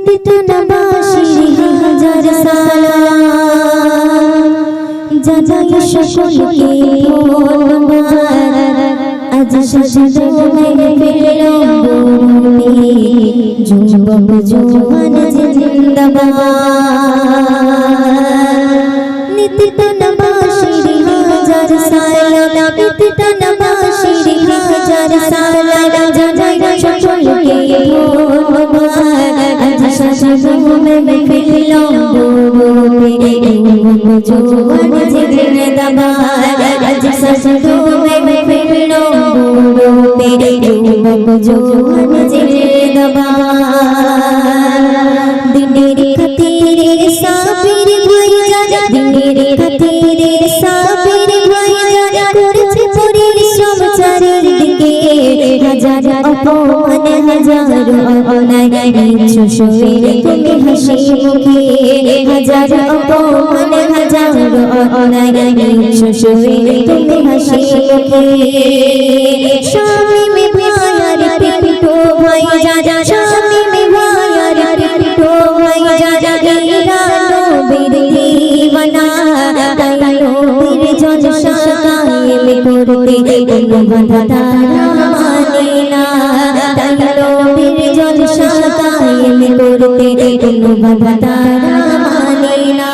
নিত্যনবাসী হাজার সালাম জানাই সকলকে ধন্যবাদ। আজ সাজদো মেহফিল নবী যুবক জওয়ান জিন্দাবাদ। নিত্যনবাসী হাজার সালাম নিত্যনবাসী হাজার সালাম জানাই সকলকে ধন্যবাদ। আজ সাজদো মেহফিল নবী যুবক জওয়ান জিন্দাবাদ। আজ সাজদো মেহফিল নবী যুবক জওয়ান জিন্দাবাদ। দিনের খাতিরে সাবির ভাইজান দিনের খাতিরে সাবির ভাইজান করেছে পরিশ্রম চারিদিকে। হাজার অপমান হাজার অন্যায় নিচ্ছ সয়ে তুমি হাসি মুখে। হাজার অপমান হাজার অন্যায় নিচ্ছ সয়ে তুমি হাসি মুখে। শামীম ভাইয়ার পিন্টু ভাইজান শামীম ভাইয়ার পিন্টু ভাইজান এরা নবীর দিওয়ানা। তাই নবীর জলসা কায়েম করতে কোনো বাধা তারা মানে না। তাই নবীর জলসা কায়েম করতে কোনো বাধা তারা মানে না।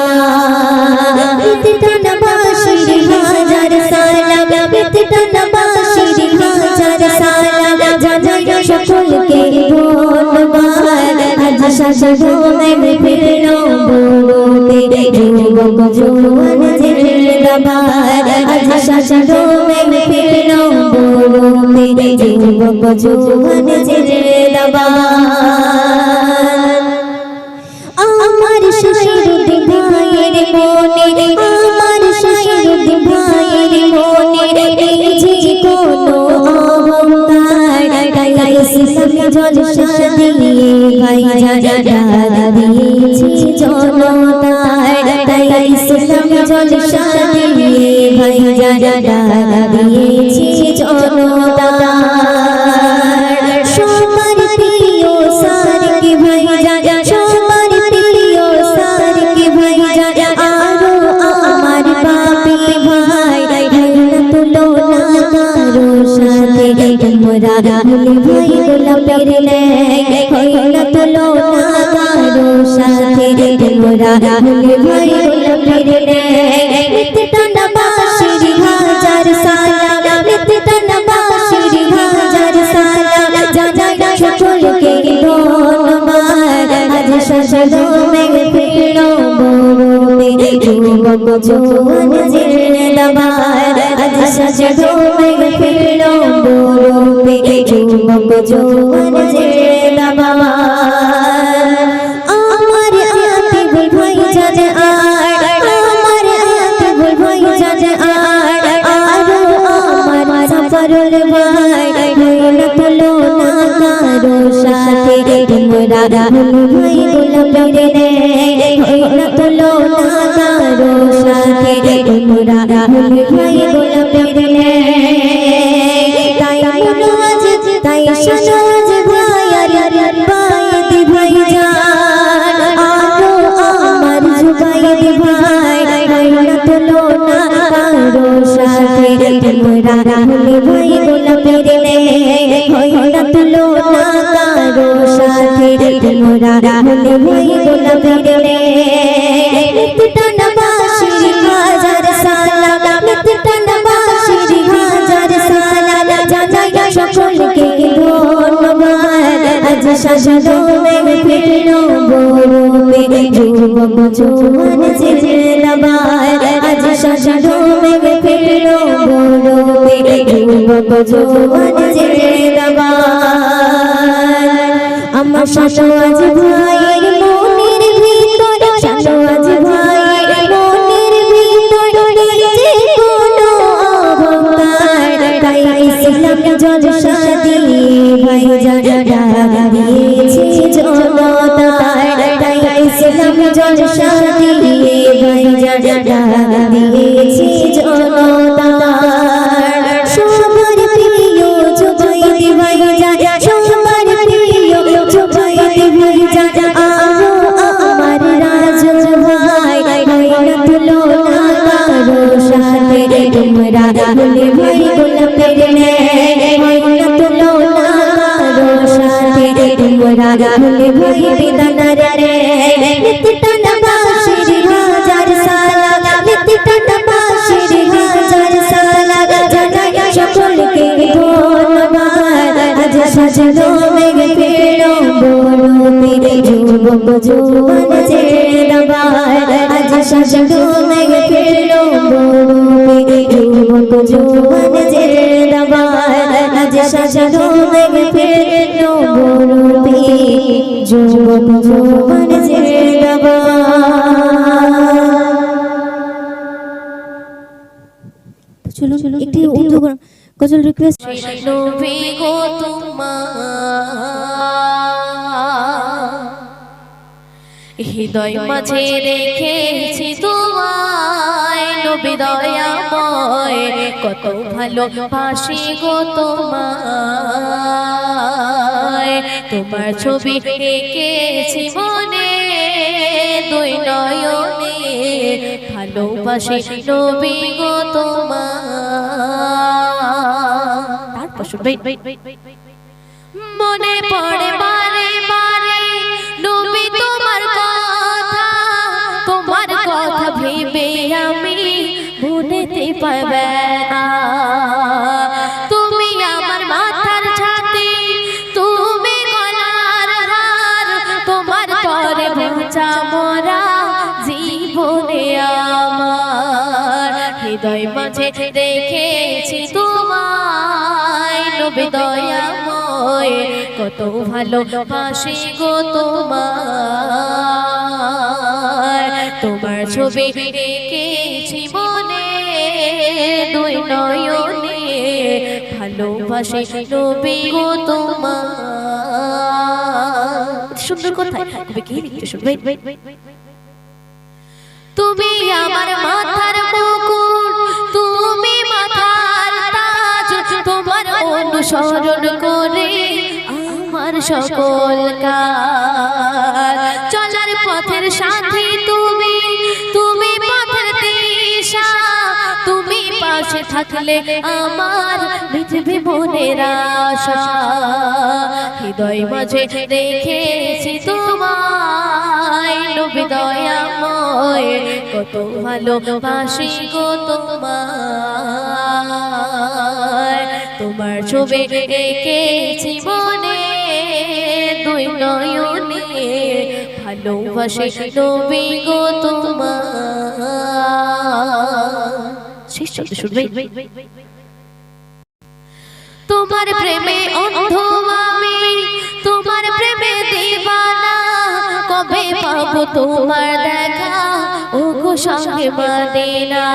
নিত্যনবাসী হাজার সালাম নিত্যনবাসী হাজার সালাম জানাই সকলকে ধন্যবাদ। আজ সাজদো মেহফিল নবী যুবক জওয়ান জিন্দাবাদ। আজ সাজদো মেহফিল নবী যুবক জওয়ান জিন্দাবাদ। আমার শাহিদ ভাইয়ের মনে আমার শাহিদ ভাইয়ের মনে এই যে কোনো অহংকার। তাই ইসলামী জলসা দিয়ে ভাইজান ডাক দিয়েছি জনতার। তাই ইসলামী জলসা দিয়ে ভাইজান ডাক দিয়েছি জনতার। সবার প্রিয় সারকে ভাইজান সবার প্রিয় সারকে ভাইজান আরো আমার বাপি ভাই না তুলনা কারো সাথে। তোমরা ভুলে ভাই গোলাপের ন্যায় না তুলনা কারো সাথে। তোমরা ভুলে ভাই গোলাপের ন্যায়। নিত্যনবাসী হাজার সালাম নিত্যনবাসী হাজার সালাম জানাই সকলকে ধন্যবাদ। আজ সাজদো মেহফিল নবী যুবক জওয়ান জিন্দাবাদ। আজ সাজদো মেহফিল নবী যুবক জওয়ান জিন্দাবাদ। আমার আতিকুল ভাইজান আর আমার আতিকুল ভাইজান আর আরো আমার সাফরুল ভাই না তুলনা কারো সাথে। তোমরা ভুলে ভাই গোলাপের ন্যায় না তুলনা কারো সাথে। তোমরা ভুলে ভাই গোলাপের ন্যায়। তাই শোনো আজ ভাইয়ার বাইদ ভাইজান আরো আমার জুবাইদ ভাই না তুলনা কারো সাথে। তোমরা ভুলে ভাই গোলাপের ন্যায় না তুলনা কারো সাথে। তোমরা ভুলে ভাই গোলাপের ন্যায়। নিত্যনবাসী হাজার সালাম নিত্যনবাসী হাজার সালাম জানাই সকলকে ধন্যবাদ। আজ সাজদো মেহফিল নবী যুবক জওয়ান জিন্দাবাদ। আজ সাজদো মেহফিল নবী যুবক জওয়ান জিন্দাবাদ। আমার শাহনওয়াজ ভাইয়ের মনের ভিতর শাহনওয়াজ ভাইয়ের মনের ভিতর যে কোনো অহংকার। তাই ইসলামী জলসা দিয়ে ভাইজান ডাক দিয়েছি জনতার। তাই ইসলামী জলসা দিয়ে ভাইজান ডাক দিয়েছি জনতার। সবার প্রিয় জুবাইদ ভাইজান সবার প্রিয় জুবাইদ ভাইজান ভুলে ভাই বিধান রে নিত্য টানা বাঁশির হাজার সালা নিত্য টানা বাঁশির হাজার সালা জানাই সকলকে ধন্যবাদ আজ সাজলো মেঘ পেড়ো বরুতে যুবক জোয়ান জিন্দাবাদ আজ সাজলো মেঘ পেড়ো বরুতে যুবক জোয়ান জিন্দাবাদ আজ সাজলো মেঘ পেড়ো বরুতে যুবক জোয়ান জিন্দাবাদ। চলো একটি উর্দু গজল রিকোয়েস্ট। নবী গো তোমার হৃদয় মাঝে রেখেছি তোমায় নবী দয়াময় কত ভালোবাসি গো তোমায় তোমার ছবি এঁকেছি মনে দুই নয়নে ভালোবাসি নবী গো তোমার মনে পড়ে বারে বারে নবী তোমার কথা ভেবে আমি ভুলতে পারবে না তুমি আমার মাথার ছাতি তুমি গলার হার তোমার পরে বাঁচা মরা জীবনে আমার হৃদয় মাঝে রেখেছি তোমায় নবী দয়াময় কত ভালোবাসি গো তোমার তোমার ছবি রেখেছি মনে দুই নয়নে ভালোবাসি নবী গো তোমার। সুন্দর কথা কবি কি লিখতে শুনবে তুমি আমার মাথার মুকুট তুমি মাথার তাজ তোমার অনুসরণ করে আমার সকল কাজ চলার পথের সাথী তুমি তুমি পথের দিশা তুমি পাশে থাকলে আমার মিটবে মনের আশা হৃদয় মাঝে রেখেছি তোমায় নবী দয়াময় কত ভালোবাসি গো তোমার তোমার ছবি এঁকেছি মনে দুই নয়নে ভালোবাসি নবী গো তোমার। শেষ শব্দ শুনবে তোমার প্রেমে অন্ধ আমি তোমার প্রেমে দিবানা কবে পাবো তোমার দেখা ও গো সঙ্গে মদিনা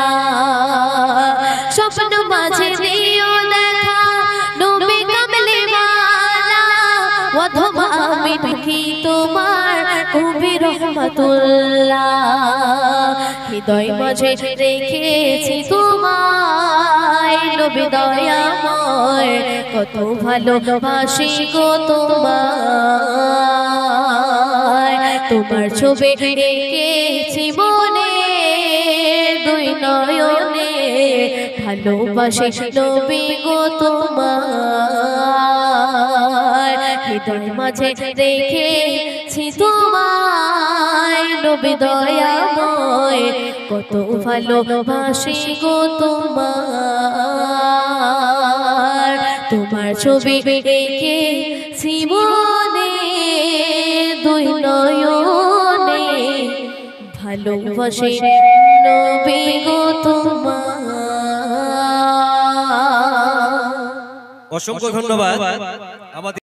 স্বপ্ন মাঝে দিও দেখা নবী কামলি ওয়ালা অধমা আমি দেখি তোমার কবি রহমাতুল্লাহ হৃদয় মাঝে রেখেছি তোমায় নবী দয়াময় কত ভালোবাসি গো তোমায় তোমার ছবি এঁকেছি মনে দুই নয়নে ভালোবাসি নবী গো তোমার হৃদয় মাঝে রেখেছি তোমায় নবী দয়াময় কত ভালোবাসি গো তোমার তোমার ছবি এঁকেছি মনে দুই নয়নে ভালোবাসি নবী গো তোমার। অসংখ্য ধন্যবাদ আমাদের